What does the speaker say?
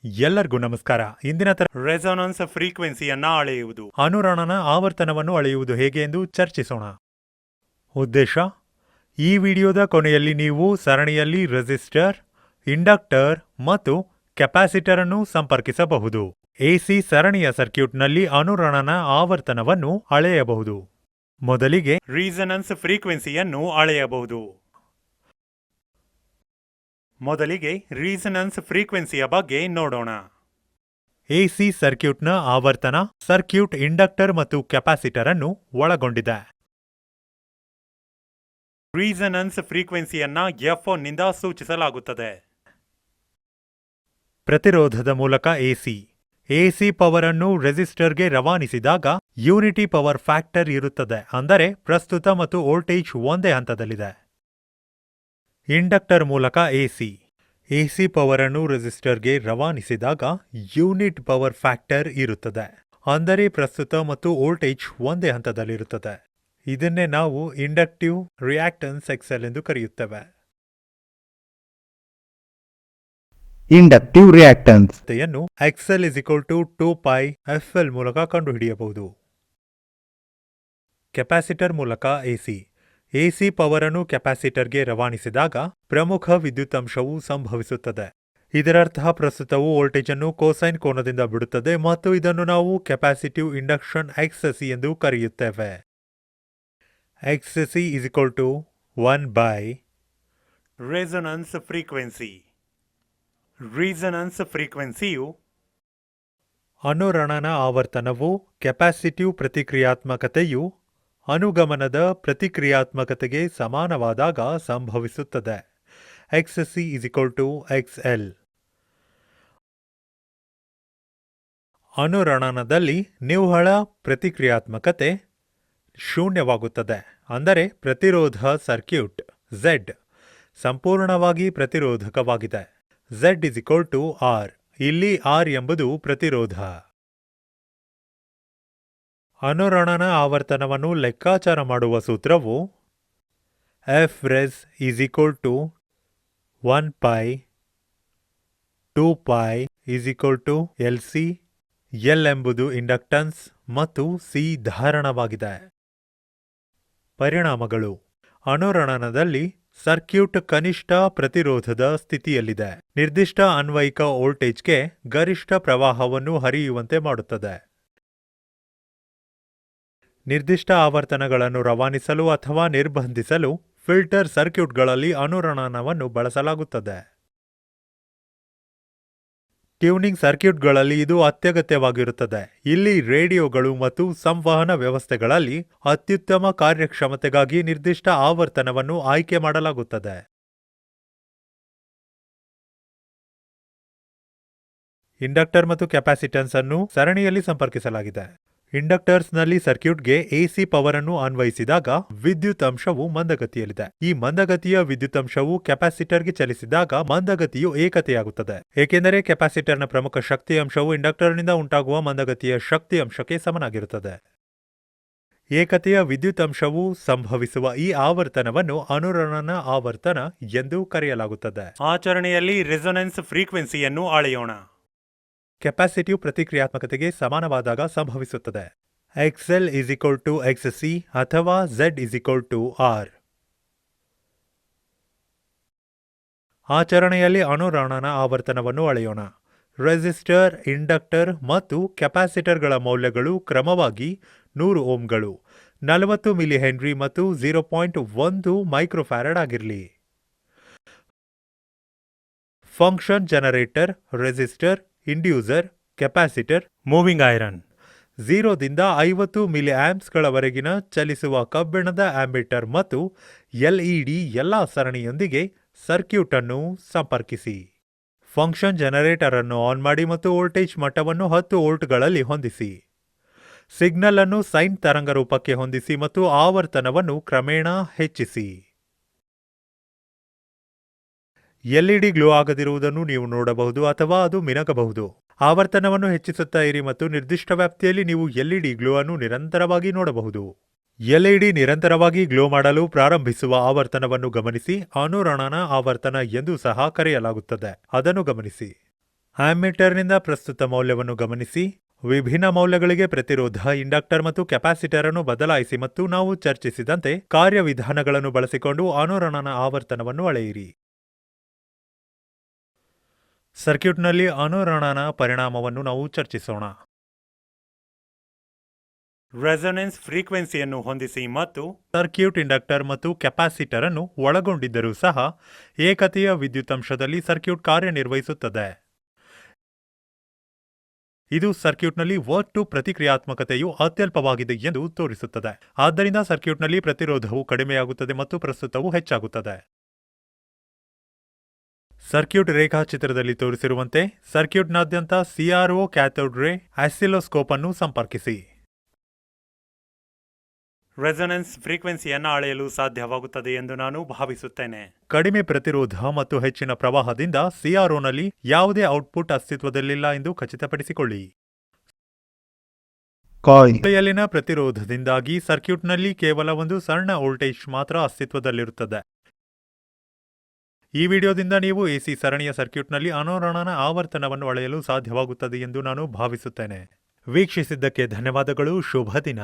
ಎಲ್ಲರಿಗೂ ನಮಸ್ಕಾರ. ಇಂದಿನ ರೆಸೊನೆನ್ಸ್ ಫ್ರೀಕ್ವೆನ್ಸಿಯನ್ನ ಅಳೆಯುವುದು, ಅನುರಣನ ಆವರ್ತನವನ್ನು ಅಳೆಯುವುದು ಹೇಗೆ ಎಂದು ಚರ್ಚಿಸೋಣ. ಉದ್ದೇಶ: ಈ ವಿಡಿಯೋದ ಕೊನೆಯಲ್ಲಿ ನೀವು ಸರಣಿಯಲ್ಲಿ ರೆಸಿಸ್ಟರ್, ಇಂಡಕ್ಟರ್ ಮತ್ತು ಕೆಪಾಸಿಟರ್ ಅನ್ನು ಸಂಪರ್ಕಿಸಬಹುದು. ಎಸಿ ಸರಣಿಯ ಸರ್ಕ್ಯೂಟ್ನಲ್ಲಿ ಅನುರಣನ ಆವರ್ತನವನ್ನು ಅಳೆಯಬಹುದು. ಮೊದಲಿಗೆ ರೆಸೊನೆನ್ಸ್ ಫ್ರೀಕ್ವೆನ್ಸಿಯನ್ನು ಅಳೆಯಬಹುದು. ಮೊದಲಿಗೆ ರೆಸೊನೆನ್ಸ್ ಫ್ರೀಕ್ವೆನ್ಸಿಯ ಬಗ್ಗೆ ನೋಡೋಣ. ಎಸಿ ಸರ್ಕ್ಯೂಟ್ನ ಆವರ್ತನ ಸರ್ಕ್ಯೂಟ್ ಇಂಡಕ್ಟರ್ ಮತ್ತು ಕೆಪಾಸಿಟರ್ ಅನ್ನು ಒಳಗೊಂಡಿದೆ. ರೆಸೊನೆನ್ಸ್ ಫ್ರೀಕ್ವೆನ್ಸಿಯನ್ನ F1 ನಿಂದ ಸೂಚಿಸಲಾಗುತ್ತದೆ. ಪ್ರತಿರೋಧದ ಮೂಲಕ ಎಸಿ ಪವರ್ ಅನ್ನು ರೆಸಿಸ್ಟರ್ಗೆ ರವಾನಿಸಿದಾಗ ಯೂನಿಟಿ ಪವರ್ ಫ್ಯಾಕ್ಟರ್ ಇರುತ್ತದೆ, ಅಂದರೆ ಪ್ರಸ್ತುತ ಮತ್ತು ವೋಲ್ಟೇಜ್ ಒಂದೇ ಹಂತದಲ್ಲಿದೆ. ಇಂಡಕ್ಟರ್ ಮೂಲಕ ಎಸಿ ಪವರ್ ಅನ್ನು ರೆಸಿಸ್ಟರ್ಗೆ ರವಾನಿಸಿದಾಗ ಯೂನಿಟ್ ಪವರ್ ಫ್ಯಾಕ್ಟರ್ ಇರುತ್ತದೆ, ಅಂದರೆ ಪ್ರಸ್ತುತ ಮತ್ತು ವೋಲ್ಟೇಜ್ ಒಂದೇ ಹಂತದಲ್ಲಿರುತ್ತದೆ. ಇದನ್ನೇ ನಾವು ಇಂಡಕ್ಟಿವ್ ರಿಯಾಕ್ಟನ್ಸ್ XL ಎಂದು ಕರೆಯುತ್ತೇವೆ. ಇಂಡಕ್ಟಿವ್ ರಿಯಾಕ್ಟನ್ಸ್ XL = 2πfL ಮೂಲಕ ಕಂಡುಹಿಡಿಯಬಹುದು. ಕೆಪಾಸಿಟರ್ ಮೂಲಕ ಎಸಿ ಪವರ್ ಅನ್ನು ಕೆಪಾಸಿಟರ್ಗೆ ರವಾನಿಸಿದಾಗ ಪ್ರಮುಖ ವಿದ್ಯುತ್ ಅಂಶವು ಸಂಭವಿಸುತ್ತದೆ. ಇದರರ್ಥ ಪ್ರಸ್ತುತವು ವೋಲ್ಟೇಜ್ ಅನ್ನು ಕೊಸೈನ್ ಕೋನದಿಂದ ಬಿಡುತ್ತದೆ ಮತ್ತು ಇದನ್ನು ನಾವು ಕೆಪಾಸಿಟಿವ್ ಇಂಡಕ್ಷನ್ XC ಎಂದು ಕರೆಯುತ್ತೇವೆ. XC = 1 resonance frequency. ರೆಸೊನೆನ್ಸ್ ಫ್ರೀಕ್ವೆನ್ಸಿಯು ಅನುರಣನ ಆವರ್ತನವು ಕೆಪಾಸಿಟಿವ್ ಪ್ರತಿಕ್ರಿಯಾತ್ಮಕತೆಯು ಅನುಗಮನದ ಪ್ರತಿಕ್ರಿಯಾತ್ಮಕತೆಗೆ ಸಮಾನವಾದಾಗ ಸಂಭವಿಸುತ್ತದೆ. XC = XL. ಅನುರಣನದಲ್ಲಿ ನಿವ್ವಳ ಪ್ರತಿಕ್ರಿಯಾತ್ಮಕತೆ ಶೂನ್ಯವಾಗುತ್ತದೆ, ಅಂದರೆ ಪ್ರತಿರೋಧ ಸರ್ಕ್ಯೂಟ್ Z ಸಂಪೂರ್ಣವಾಗಿ ಪ್ರತಿರೋಧಕವಾಗಿದೆ. Z = R. ಇಲ್ಲಿ R ಎಂಬುದು ಪ್ರತಿರೋಧ. ಅನುರಣನ ಆವರ್ತನವನ್ನು ಲೆಕ್ಕಾಚಾರ ಮಾಡುವ ಸೂತ್ರವು Fres = 1π 2π LC. L ಎಂಬುದು ಇಂಡಕ್ಟನ್ಸ್ ಮತ್ತು C ಧಾರಣವಾಗಿದೆ. ಪರಿಣಾಮಗಳು: ಅನುರಣನದಲ್ಲಿ ಸರ್ಕ್ಯೂಟ್ ಕನಿಷ್ಠ ಪ್ರತಿರೋಧದ ಸ್ಥಿತಿಯಲ್ಲಿದೆ. ನಿರ್ದಿಷ್ಟ ಅನ್ವಯಿಕ ವೋಲ್ಟೇಜ್ಗೆ ಗರಿಷ್ಠ ಪ್ರವಾಹವನ್ನು ಹರಿಯುವಂತೆ ಮಾಡುತ್ತದೆ. ನಿರ್ದಿಷ್ಟ ಆವರ್ತನಗಳನ್ನು ರವಾನಿಸಲು ಅಥವಾ ನಿರ್ಬಂಧಿಸಲು ಫಿಲ್ಟರ್ ಸರ್ಕ್ಯೂಟ್ಗಳಲ್ಲಿ ಅನುರಣನವನ್ನು ಬಳಸಲಾಗುತ್ತದೆ. ಟ್ಯೂನಿಂಗ್ ಸರ್ಕ್ಯೂಟ್ಗಳಲ್ಲಿ ಇದು ಅತ್ಯಗತ್ಯವಾಗಿರುತ್ತದೆ. ಇಲ್ಲಿ ರೇಡಿಯೋಗಳು ಮತ್ತು ಸಂವಹನ ವ್ಯವಸ್ಥೆಗಳಲ್ಲಿ ಅತ್ಯುತ್ತಮ ಕಾರ್ಯಕ್ಷಮತೆಗಾಗಿ ನಿರ್ದಿಷ್ಟ ಆವರ್ತನವನ್ನು ಆಯ್ಕೆ ಮಾಡಲಾಗುತ್ತದೆ. ಇಂಡಕ್ಟರ್ ಮತ್ತು ಕೆಪಾಸಿಟನ್ಸ್ ಅನ್ನು ಸರಣಿಯಲ್ಲಿ ಸಂಪರ್ಕಿಸಲಾಗಿದೆ. ಇಂಡಕ್ಟರ್ಸ್ನಲ್ಲಿ ಸರ್ಕ್ಯೂಟ್ಗೆ ಎಸಿ ಪವರ್ ಅನ್ನು ಅನ್ವಯಿಸಿದಾಗ ವಿದ್ಯುತ್ ಅಂಶವು ಮಂದಗತಿಯಲ್ಲಿದೆ. ಈ ಮಂದಗತಿಯ ವಿದ್ಯುತ್ ಅಂಶವು ಕೆಪಾಸಿಟರ್ಗೆ ಚಲಿಸಿದಾಗ ಮಂದಗತಿಯು ಏಕತೆಯಾಗುತ್ತದೆ, ಏಕೆಂದರೆ ಕೆಪಾಸಿಟರ್ನ ಪ್ರಮುಖ ಶಕ್ತಿ ಅಂಶವು ಇಂಡಕ್ಟರ್ನಿಂದ ಉಂಟಾಗುವ ಮಂದಗತಿಯ ಶಕ್ತಿ ಅಂಶಕ್ಕೆ ಸಮನಾಗಿರುತ್ತದೆ. ಏಕತೆಯ ವಿದ್ಯುತ್ ಅಂಶವು ಸಂಭವಿಸುವ ಈ ಆವರ್ತನವನ್ನು ಅನುರಣನ ಆವರ್ತನ ಎಂದು ಕರೆಯಲಾಗುತ್ತದೆ. ಆಚರಣೆಯಲ್ಲಿ ರೆಸೊನೆನ್ಸ್ ಫ್ರೀಕ್ವೆನ್ಸಿಯನ್ನು ಅಳೆಯೋಣ. ಕೆಪಾಸಿಟಿವ್ ಪ್ರತಿಕ್ರಿಯಾತ್ಮಕತೆಗೆ ಸಮಾನವಾದಾಗ ಸಂಭವಿಸುತ್ತದೆ. XL = XC ಅಥವಾ Z = R. ಆಚರಣೆಯಲ್ಲಿ ಅನುರಣನ ಆವರ್ತನವನ್ನು ಅಳೆಯೋಣ. ರೆಸಿಸ್ಟರ್, ಇಂಡಕ್ಟರ್ ಮತ್ತು ಕೆಪಾಸಿಟರ್ಗಳ ಮೌಲ್ಯಗಳು ಕ್ರಮವಾಗಿ 100 ಓಮ್ಗಳು, 40 ಮಿಲಿಹೆನ್ರಿ ಮತ್ತು 0.1 ಮೈಕ್ರೋಫ್ಯಾರಡ್ ಆಗಿರಲಿ. Function generator, resistor, inducer, capacitor, moving iron. 0 ದಿಂದ 50 ಮಿಲಿಆಂಪ್ಸ್ಗಳವರೆಗಿನ ಚಲಿಸುವ ಕಬ್ಬಿಣದ ಆಂಬಿಟರ್ ಮತ್ತು LED ಎಲ್ಲಾ ಸರಣಿಯೊಂದಿಗೆ ಸರ್ಕ್ಯೂಟ್ ಅನ್ನು ಸಂಪರ್ಕಿಸಿ. ಫಂಕ್ಷನ್ ಜನರೇಟರ್ ಅನ್ನು ಆನ್ ಮಾಡಿ ಮತ್ತು ವೋಲ್ಟೇಜ್ ಮಟ್ಟವನ್ನು 10 ವೋಲ್ಟ್ಗಳಲ್ಲಿ ಹೊಂದಿಸಿ. ಸಿಗ್ನಲ್ ಅನ್ನು ಸೈನ್ ತರಂಗ ರೂಪಕ್ಕೆ ಹೊಂದಿಸಿ ಮತ್ತು ಆವರ್ತನವನ್ನು ಕ್ರಮೇಣ ಹೆಚ್ಚಿಸಿ. LED ಗ್ಲೋ ಆಗದಿರುವುದನ್ನು ನೀವು ನೋಡಬಹುದು ಅಥವಾ ಅದು ಮಿನುಗಬಹುದು. ಆವರ್ತನವನ್ನು ಹೆಚ್ಚಿಸುತ್ತಾ ಇರಿ ಮತ್ತು ನಿರ್ದಿಷ್ಟ ವ್ಯಾಪ್ತಿಯಲ್ಲಿ ನೀವು LED ಗ್ಲೋ ಅನ್ನು ನಿರಂತರವಾಗಿ ನೋಡಬಹುದು. LED ನಿರಂತರವಾಗಿ ಗ್ಲೋ ಮಾಡಲು ಪ್ರಾರಂಭಿಸುವ ಆವರ್ತನವನ್ನು ಗಮನಿಸಿ. ಅನುರಣನ ಆವರ್ತನ ಎಂದು ಸಹ ಕರೆಯಲಾಗುತ್ತದೆ, ಅದನ್ನು ಗಮನಿಸಿ. ಆಮ್ಮೀಟರ್ನಿಂದ ಪ್ರಸ್ತುತ ಮೌಲ್ಯವನ್ನು ಗಮನಿಸಿ. ವಿಭಿನ್ನ ಮೌಲ್ಯಗಳಿಗೆ ಪ್ರತಿರೋಧ, ಇಂಡಕ್ಟರ್ ಮತ್ತು ಕೆಪಾಸಿಟರ್ ಅನ್ನು ಬದಲಾಯಿಸಿ ಮತ್ತು ನಾವು ಚರ್ಚಿಸಿದಂತೆ ಕಾರ್ಯವಿಧಾನಗಳನ್ನು ಬಳಸಿಕೊಂಡು ಅನುರಣನ ಆವರ್ತನವನ್ನು ಅಳೆಯಿರಿ. ಸರ್ಕ್ಯೂಟ್ನಲ್ಲಿ ಅನುರಣನ ಪರಿಣಾಮವನ್ನು ನಾವು ಚರ್ಚಿಸೋಣ. ರೆಸೊನೆನ್ಸ್ ಫ್ರೀಕ್ವೆನ್ಸಿಯನ್ನು ಹೊಂದಿಸಿ ಮತ್ತು ಸರ್ಕ್ಯೂಟ್ ಇಂಡಕ್ಟರ್ ಮತ್ತು ಕೆಪಾಸಿಟರ್ ಅನ್ನು ಒಳಗೊಂಡಿದ್ದರೂ ಸಹ ಏಕತೆಯ ವಿದ್ಯುತ್ತಂಶದಲ್ಲಿ ಸರ್ಕ್ಯೂಟ್ ಕಾರ್ಯನಿರ್ವಹಿಸುತ್ತದೆ. ಇದು ಸರ್ಕ್ಯೂಟ್ನಲ್ಲಿ ಒಟ್ಟು ಪ್ರತಿಕ್ರಿಯಾತ್ಮಕತೆಯು ಅತ್ಯಲ್ಪವಾಗಿದೆ ಎಂದು ತೋರಿಸುತ್ತದೆ. ಆದ್ದರಿಂದ ಸರ್ಕ್ಯೂಟ್ನಲ್ಲಿ ಪ್ರತಿರೋಧವು ಕಡಿಮೆಯಾಗುತ್ತದೆ ಮತ್ತು ಪ್ರಸ್ತುತವು ಹೆಚ್ಚಾಗುತ್ತದೆ. ಸರ್ಕ್ಯೂಟ್ ರೇಖಾಚಿತ್ರದಲ್ಲಿ ತೋರಿಸಿರುವಂತೆ ಸರ್ಕ್ಯೂಟ್ನಾದ್ಯಂತ CRO ಕ್ಯಾಥೋಡ್ ರೇ ಆಸಿಲೋಸ್ಕೋಪ್ ಅನ್ನು ಸಂಪರ್ಕಿಸಿ. ರೆಸೊನೆನ್ಸ್ ಫ್ರೀಕ್ವೆನ್ಸಿಯನ್ನು ಅಳೆಯಲು ಸಾಧ್ಯವಾಗುತ್ತದೆ ಎಂದು ನಾನು ಭಾವಿಸುತ್ತೇನೆ. ಕಡಿಮೆ ಪ್ರತಿರೋಧ ಮತ್ತು ಹೆಚ್ಚಿನ ಪ್ರವಾಹದಿಂದ CROನಲ್ಲಿ ಯಾವುದೇ ಔಟ್ಪುಟ್ ಅಸ್ತಿತ್ವದಲ್ಲಿಲ್ಲ ಎಂದು ಖಚಿತಪಡಿಸಿಕೊಳ್ಳಿ. ಕಾಯಿಲ್ನಲ್ಲಿನ ಪ್ರತಿರೋಧದಿಂದಾಗಿ ಸರ್ಕ್ಯೂಟ್ನಲ್ಲಿ ಕೇವಲ ಒಂದು ಸಣ್ಣ ವೋಲ್ಟೇಜ್ ಮಾತ್ರ ಅಸ್ತಿತ್ವದಲ್ಲಿರುತ್ತದೆ. ಈ ವಿಡಿಯೋದಿಂದ ನೀವು AC ಸರಣಿಯ ಸರ್ಕ್ಯೂಟ್ನಲ್ಲಿ ಅನುರಣನ ಆವರ್ತನವನ್ನು ಅಳೆಯಲು ಸಾಧ್ಯವಾಗುತ್ತದೆ ಎಂದು ನಾನು ಭಾವಿಸುತ್ತೇನೆ. ವೀಕ್ಷಿಸಿದ್ದಕ್ಕೆ ಧನ್ಯವಾದಗಳು. ಶುಭ ದಿನ.